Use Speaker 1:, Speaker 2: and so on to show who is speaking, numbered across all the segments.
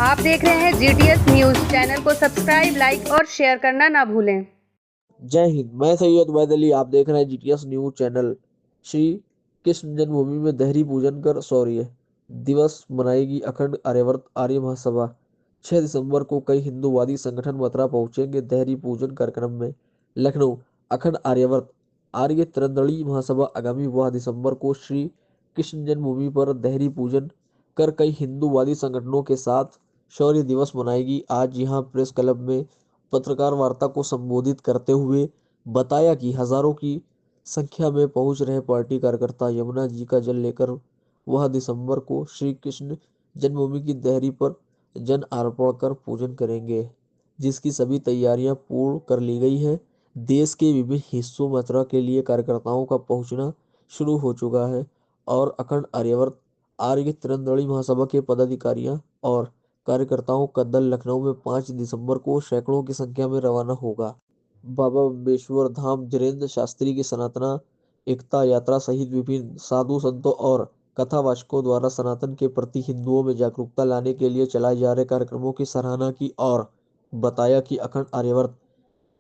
Speaker 1: आप देख रहे हैं GTS न्यूज। चैनल को सब्सक्राइब, लाइक और शेयर करना ना भूलें।
Speaker 2: जय हिंद। मैं सैयद वैद अली। आप देख रहे हैं GTS news channel. Shri Krishna जन्मभूमि में देहरी पूजन कर शौर्य दिवस मनाएगी अखंड आर्यवर्त आर्य महासभा। 6 दिसंबर को कई हिंदूवादी संगठन मथुरा पहुंचेंगे देहरी पूजन कार्यक्रम में। लखनऊ अखंड आर्यवर्त आर्य त्रिदलीय महासभा आगामी 12 दिसंबर को श्री कृष्ण जन्मभूमि पर देहरी पूजन कर कई हिंदूवादी संगठनों के साथ शौर्य दिवस मनाएगी। आज यहां प्रेस क्लब में पत्रकार वार्ता को संबोधित करते हुए बताया कि हजारों की संख्या में पहुंच रहे पार्टी कार्यकर्ता यमुना जी का जल लेकर वह दिसंबर को श्री कृष्ण जन्मभूमि की देहरी पर जन अर्पण कर पूजन करेंगे, जिसकी सभी तैयारियां पूर्ण कर ली गई है। देश के विभिन्न हिस्सों में मथुरा के लिए कार्यकर्ताओं का पहुंचना शुरू हो चुका है और अखंड आर्यवर्त आर्य त्रिदलीय महासभा के पदाधिकारियों और कार्यकर्ताओं का दल लखनऊ में 5 दिसंबर को सैकड़ों की संख्या में रवाना होगा। बाबा बम्बेश्वर धाम धीरेन्द्र शास्त्री की सनातन एकता यात्रा सहित विभिन्न साधु संतों और कथावाचकों द्वारा सनातन के प्रति हिंदुओं में जागरूकता लाने के लिए चलाए जा रहे कार्यक्रमों की सराहना की और बताया कि अखंड आर्यवर्त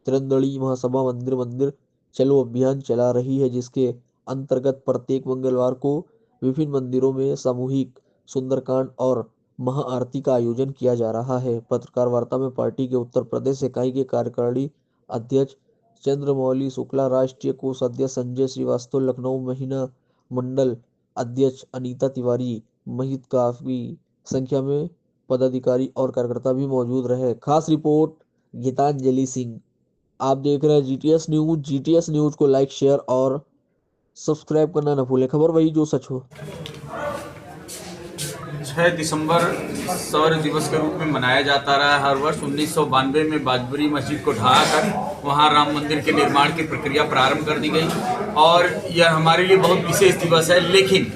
Speaker 2: त्रिदलीय महासभा मंदिर मंदिर चलो अभियान चला रही है, जिसके अंतर्गत प्रत्येक मंगलवार को विभिन्न मंदिरों में सामूहिक सुंदरकांड और महाआरती का आयोजन किया जा रहा है। पत्रकार वार्ता में पार्टी के उत्तर प्रदेश इकाई के कार्यकारिणी अध्यक्ष चंद्रमौली शुक्ला, राष्ट्रीय कोषाध्यक्ष संजय श्रीवास्तव, लखनऊ महिला मंडल अध्यक्ष अनीता तिवारी महित काफी संख्या में पदाधिकारी और कार्यकर्ता भी मौजूद रहे। खास रिपोर्ट गीतांजलि सिंह। आप देख रहे हैं GTS न्यूज। GTS न्यूज को लाइक, शेयर और सब्सक्राइब करना न भूलें। खबर वही जो सच हो।
Speaker 3: 6 दिसंबर शौर्य दिवस के रूप में मनाया जाता रहा है हर वर्ष। 1992 में बाजबरी मस्जिद को ढहाकर वहां राम मंदिर के निर्माण की प्रक्रिया प्रारंभ कर दी गई और यह हमारे लिए बहुत विशेष दिवस है। लेकिन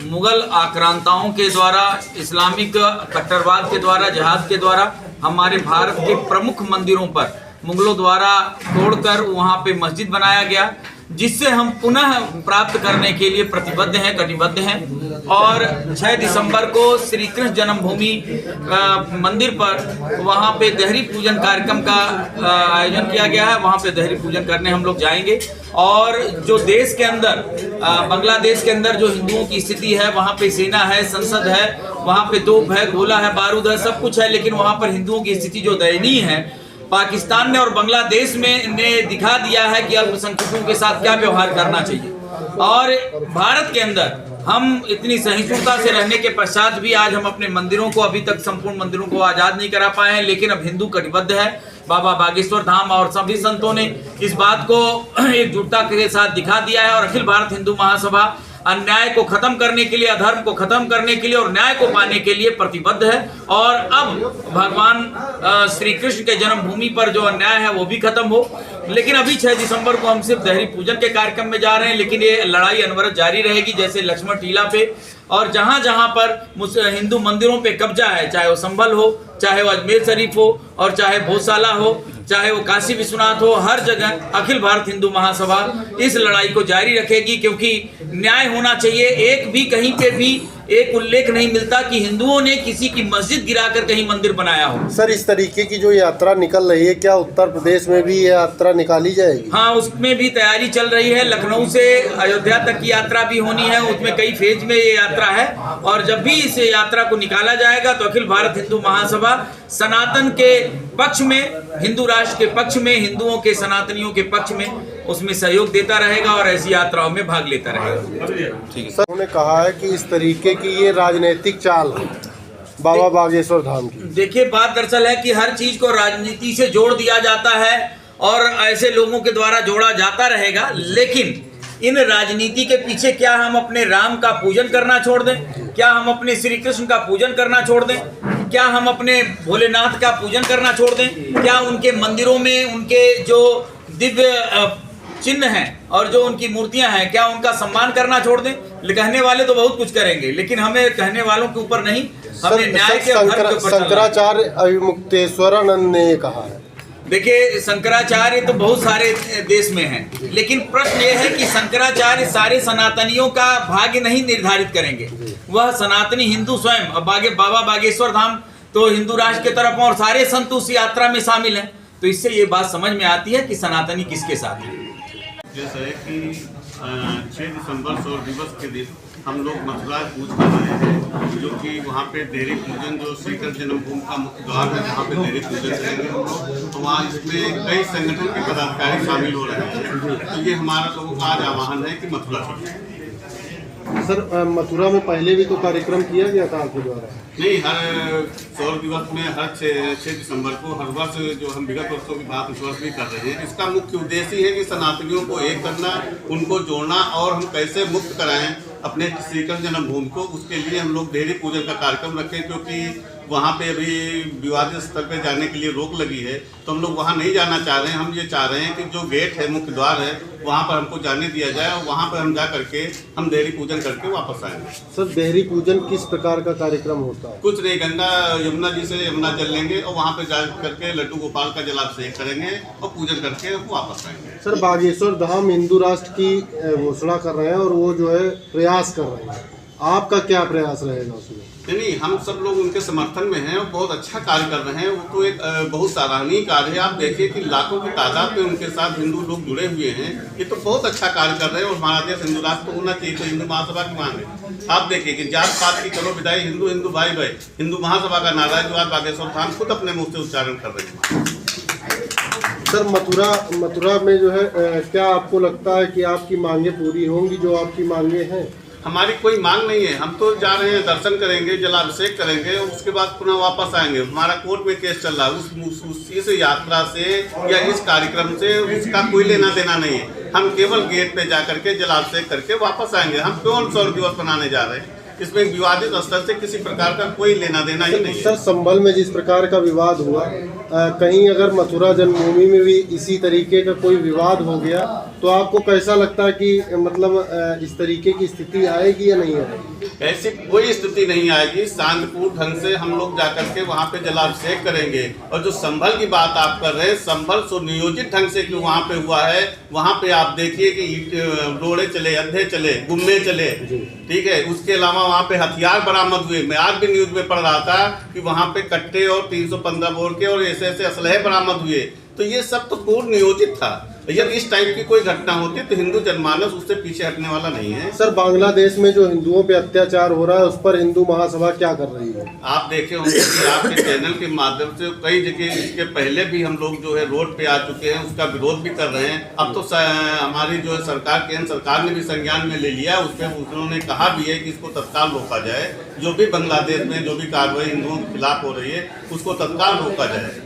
Speaker 3: मुगल आक्रांताओं के द्वारा, इस्लामिक कट्टरवाद के द्वारा, जिहाद के द्वारा हमारे भारत के प्रमुख मंदिरों पर मुगलों द्वारा तोड़कर वहां पे मस्जिद बनाया गया, जिससे हम पुनः प्राप्त करने के लिए प्रतिबद्ध हैं, कटिबद्ध हैं। और 6 दिसंबर को श्री कृष्ण जन्मभूमि मंदिर पर वहां पे देहरी पूजन कार्यक्रम का आयोजन किया गया है। वहां पे देहरी पूजन करने हम लोग जाएंगे और जो देश के अंदर, बांग्लादेश के अंदर जो हिंदुओं की स्थिति है, वहां पे सेना है, संसद है, वहां पे तोप है, गोला है, बारूद है, सब कुछ है, लेकिन वहां पर हिंदुओं की स्थिति जो दयनीय है, पाकिस्तान ने और बांग्लादेश में ने दिखा दिया है कि अल्पसंख्यकों के साथ क्या व्यवहार करना चाहिए। और भारत के अंदर हम इतनी सहिष्णुता से रहने के पश्चात भी आज हम अपने मंदिरों को, अभी तक संपूर्ण मंदिरों को आजाद नहीं करा पाए हैं, लेकिन अब हिंदू कटिबद्ध है। बाबा बागेश्वर धाम और सभी संतों ने इस बात को एकजुटता के साथ दिखा दिया है और अखिल भारत हिंदू महासभा अन्याय को खत्म करने के लिए, अधर्म को खत्म करने के लिए और न्याय को पाने के लिए प्रतिबद्ध है। और अब भगवान श्री कृष्ण के जन्मभूमि पर जो अन्याय है वो भी खत्म हो। लेकिन अभी 6 दिसंबर को हम सिर्फ देहरी पूजन के कार्यक्रम में जा रहे हैं, लेकिन ये लड़ाई अनवरत जारी रहेगी। जैसे लक्ष्मण टीला पे और जहां जहां पर हिंदू मंदिरों पे कब्जा है, चाहे वो संभल हो, चाहे वो अजमेर शरीफ हो और चाहे भोजशाला हो, चाहे वो काशी विश्वनाथ हो, हर जगह अखिल भारत हिंदू महासभा इस लड़ाई को जारी रखेगी, क्योंकि न्याय होना चाहिए। एक भी कहीं पे भी एक उल्लेख नहीं मिलता कि हिंदुओं ने किसी की मस्जिद गिराकर कहीं मंदिर बनाया हो।
Speaker 4: सर, इस तरीके की जो यात्रा निकल रही है, क्या उत्तर प्रदेश में भी ये यात्रा निकाली जाएगी?
Speaker 3: हाँ, उसमें भी तैयारी चल रही है। लखनऊ से अयोध्या तक की यात्रा भी होनी है, उसमें कई फेज में ये यात्रा है। और जब भी इस यात्रा को निकाला जाएगा तो अखिल भारत हिंदू महासभा सनातन के पक्ष में, हिंदू राष्ट्र के पक्ष में, हिंदुओं के, सनातनियों के पक्ष में उसमें सहयोग देता रहेगा और ऐसी यात्राओं में भाग लेता रहेगा।
Speaker 4: ठीक है सर, उन्होंने कहा है कि इस तरीके की ये राजनीतिक चाल है बाबा बागेश्वर धाम की।
Speaker 3: देखिए, बात दरअसल है कि हर चीज को राजनीति से जोड़ दिया जाता है और ऐसे लोगों के द्वारा जोड़ा जाता रहेगा। लेकिन इन राजनीति के पीछे क्या हम अपने राम का पूजन करना छोड़ दें? क्या हम अपने श्री कृष्ण का पूजन करना छोड़ दें? क्या हम अपने भोलेनाथ का पूजन करना छोड़ दें? क्या उनके मंदिरों में उनके जो दिव्य चिन्ह हैं और जो उनकी मूर्तियां हैं, क्या उनका सम्मान करना छोड़ दें? कहने वाले तो बहुत कुछ करेंगे, लेकिन हमें कहने वालों के ऊपर नहीं, हमें न्याय के ऊपर चलना है।
Speaker 4: शंकराचार्य अविमुक्तेश्वरानंद ने कहा है।
Speaker 3: देखिए, शंकराचार्य तो बहुत सारे देश में हैं, लेकिन प्रश्न ये है कि शंकराचार्य सारे सनातनियों का भाग्य नहीं निर्धारित करेंगे। वह सनातनी हिंदू स्वयं, बाबा बागेश्वर धाम तो हिंदू राष्ट्र की तरफ और सारे संत उस यात्रा में शामिल हैं। तो इससे ये बात समझ में आती है कि सनातनी किसके साथ है।
Speaker 5: जैसा है कि 6 दिसंबर सौर दिवस के दिन हम लोग मथुरा कूच कर रहे हैं, जो कि वहाँ पे देहरी पूजन, जो श्री कृष्ण जन्मभूमि का मुख्य द्वार है, जहाँ पे देहरी पूजन करेंगे हम लोग। तो वहाँ इसमें कई संगठन के पदाधिकारी शामिल हो रहे हैं। तो ये हमारा लोगों का आज आह्वान है कि मथुरा चलें।
Speaker 4: सर मथुरा में पहले भी तो कार्यक्रम किया गया था आपके द्वारा?
Speaker 5: नहीं, हर सौर दिवस में हर 6 दिसंबर को हर वर्ष जो हम विगत वर्षों की बात इस वर्ष भी कर रहे हैं, इसका मुख्य उद्देश्य ही है कि सनातनियों को एक करना, उनको जोड़ना और हम कैसे मुक्त कराएं अपने श्री कृष्ण जन्मभूमि को। उसके लिए हम लोग देहरी पूजन का कार्यक्रम रखें, क्योंकि वहाँ पे अभी विवादित स्तर पे जाने के लिए रोक लगी है। तो हम लोग वहाँ नहीं जाना चाह रहे हैं। हम ये चाह रहे हैं कि जो गेट है, मुख्य द्वार है, वहाँ पर हमको जाने दिया जाए और वहाँ पर हम जा करके हम देहरी पूजन करके वापस आएंगे।
Speaker 4: सर देहरी पूजन किस प्रकार का कार्यक्रम होता है?
Speaker 5: कुछ नहीं, गंगा यमुना जी से यमुना जल लेंगे और वहाँ पे जा करके लड्डू गोपाल का जलाभिषेक करेंगे और पूजन करके वापस आएंगे।
Speaker 4: सर बागेश्वर धाम हिंदू राष्ट्र की घोषणा कर रहे हैं और वो जो है प्रयास कर रहे हैं, आपका क्या प्रयास रहेगा उसमें?
Speaker 5: नहीं, हम सब लोग उनके समर्थन में हैं और बहुत अच्छा कार्य कर रहे हैं। वो तो एक बहुत सराहनीय कार्य है। आप देखिए कि लाखों की तादाद में उनके साथ हिंदू लोग जुड़े हुए हैं। ये तो बहुत अच्छा कार्य कर रहे हैं और हमारा देश हिंदू राष्ट्र तो होना चाहिए। तो हिंदू महासभा की मांग है। आप देखिए कि जात पात की करो विदाई, हिंदू हिंदू भाई भाई, हिंदू महासभा का नारा है जो आज बागेश्वर धाम खुद अपने मुँह से उच्चारण कर रहे हैं।
Speaker 4: सर मथुरा में जो है क्या आपको लगता है कि आपकी मांगे पूरी होंगी जो आपकी मांगे हैं?
Speaker 5: हमारी कोई मांग नहीं है। हम तो जा रहे हैं, दर्शन करेंगे, जलाभिषेक करेंगे और उसके बाद पुनः वापस आएंगे। हमारा कोर्ट में केस चल रहा है। इस यात्रा से या इस कार्यक्रम से उसका कोई लेना देना नहीं है। हम केवल गेट पे जा करके जलाभिषेक करके वापस आएंगे। हम कौन सौर दिवस मनाने जा रहे हैं? इसमें विवादित स्तर से किसी प्रकार का कोई लेना देना ही नहीं है।
Speaker 4: सर संभल में जिस प्रकार का विवाद हुआ, कहीं अगर मथुरा जन्मभूमि में भी इसी तरीके का कोई विवाद हो गया तो आपको कैसा लगता है कि मतलब इस तरीके की स्थिति आएगी या नहीं आएगी?
Speaker 5: ऐसी कोई स्थिति नहीं आएगी। शांतिपूर्ण ढंग से हम लोग जाकर के वहाँ पे जलाभिषेक करेंगे। और जो संभल की बात आप कर रहे हैं, संभल सुनियोजित ढंग से जो वहाँ पे हुआ है, वहाँ पे आप देखिए कि रोड़े चले, अंधे चले, गुम्मे चले, ठीक है। उसके अलावा वहाँ पे हथियार बरामद हुए। मैं आज भी न्यूज में पढ़ रहा था कि वहाँ पे कट्टे और 315 बोर के और ऐसे असलहे बरामद हुए। तो ये सब तो पूर्ण नियोजित था। यदि इस टाइप की कोई घटना होती तो हिंदू जनमानस उससे पीछे हटने वाला नहीं है।
Speaker 4: सर बांग्लादेश में जो हिंदुओं पे अत्याचार हो रहा है उस पर हिंदू महासभा क्या कर रही है?
Speaker 5: आप देखे होंगे कि आपके चैनल के माध्यम से कई जगह इसके पहले भी हम लोग जो है रोड पे आ चुके हैं, उसका विरोध भी कर रहे हैं। अब तो हमारी जो है सरकार, केंद्र सरकार ने भी संज्ञान में ले लिया। उस पर उन्होंने कहा भी है कि इसको तत्काल रोका जाए। जो भी बांग्लादेश में जो भी कार्रवाई हिंदुओं के खिलाफ हो रही है उसको तत्काल रोका जाए।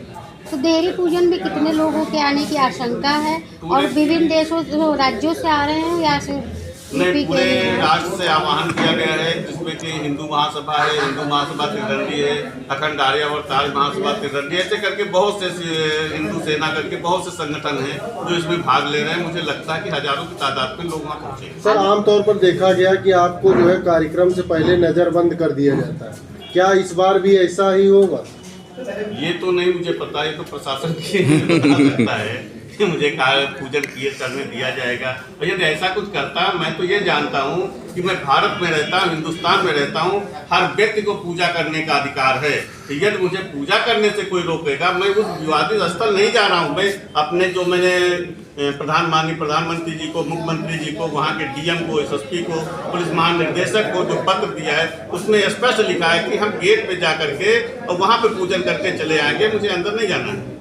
Speaker 6: तो देहरी पूजन में कितने लोगों के आने की आशंका है और विभिन्न देशों राज्यों से आ रहे हैं या सिर्फ
Speaker 5: नहीं, पूरे राष्ट्र से आह्वान किया गया है, जिसमें कि हिंदू महासभा है, हिंदू महासभा त्रिदंडी है, अखंड आर्यावर्त महासभा त्रिदंडी, ऐसे करके बहुत से हिंदू सेना करके बहुत से संगठन हैं जो इसमें भाग ले रहे हैं। मुझे लगता है कि हजारों की तादाद में लोग वहाँ पहुँचे।
Speaker 4: सर आमतौर पर देखा गया कि आपको जो है कार्यक्रम से पहले नजरबंद कर दिया जाता है, क्या इस बार भी ऐसा ही होगा?
Speaker 5: ये तो नहीं मुझे पता, ये तो प्रशासन की बता सकता है कि मुझे पूजन किए करने दिया जाएगा। और यदि ऐसा कुछ करता, मैं तो ये जानता हूँ कि मैं भारत में रहता हूँ, हिंदुस्तान में रहता हूँ, हर व्यक्ति को पूजा करने का अधिकार है। तो यदि मुझे पूजा करने से कोई रोकेगा, मैं उस विवादित स्थल नहीं जा रहा हूँ। मैं अपने जो मैंने माननीय प्रधानमंत्री जी को, मुख्यमंत्री जी को, वहाँ के डीएम को, एसएसपी को, पुलिस महानिदेशक को जो पत्र दिया है उसमें स्पष्ट लिखा है कि हम गेट पे जा करके और वहाँ पे पूजन करके चले आएंगे, मुझे अंदर नहीं जाना है।